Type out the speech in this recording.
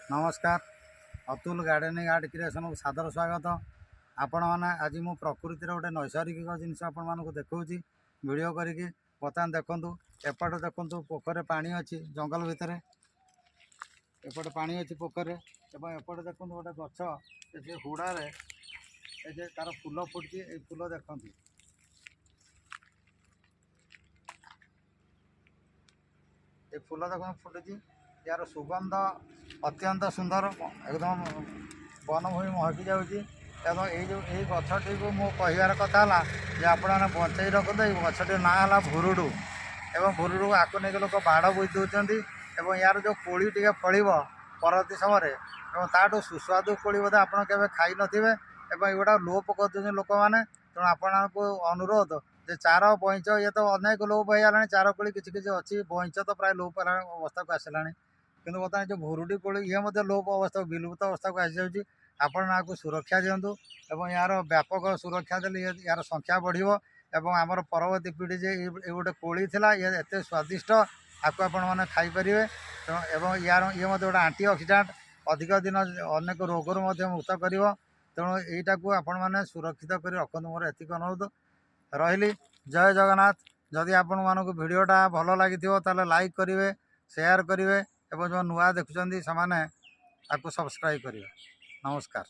नमस्कार Atul gardening art creation को सादर स्वागत। आपण मैंने आज मु प्रकृति गोटे नैसर्गिक जिनस आपण देखा वीडियो करके बर्तमान देखूँ एपटे देखूँ पोखर पानी अच्छी जंगल भितर एपटे पानी अच्छी पोखर एपटे देखूँ गोटे गछ हुड़े तार फूल फुटी फूल देखते ये फूल देखो फुटी यार सुगंध अत्यंत सुंदर एकदम वनभूमि महकी जाऊँगी एवं ये गछटी को मो कहार कथा है आपने बचाई रखते गछटी ना है भुरुडु एवं भुरुडु आको नहीं लोक बाड़ बोई दौरान यार जो कोड़ी टे फल परवर्ती समय ताठू सुस्वादु कोड़ी बोधे आप खाई नथिबे एवं एगुड़ा लोप कर लोक मैंने तेणु आपको अनुरोध जे चार बईच ये तो अनेक लोप हो चार कोड़ी किसी किसी अच्छी बईच तो प्राय लोप अवस्था को आसला किंतु बर्तमान जो भुरुडी कोड़ी ये लोप अवस्था विलुप्त अवस्था को आसी जाऊँगी आपको सुरक्षा दिंतु एवं यार व्यापक सुरक्षा देले यार संख्या बढ़िबो एवं आमर परवर्ती पीढ़ी जे ये गोटे कोड़ी थिला ये एते स्वादिष्ट आपको आपण माने खाई परिवे एवं यार ये गोटे आंटी ऑक्सीडेंट अधिक दिन अनेक रोगर मुक्त करिवो तेणु यहीटा को आपण माने सुरक्षित कर रखु मोर एतिक अनुरोध रही। जय जगन्नाथ। जदि आपण मानक वीडियोटा भल लगी ताले लाइक करेंगे शेयर करेंगे एवं जो नुआ देखुं से सब्सक्राइब करेंगे। नमस्कार।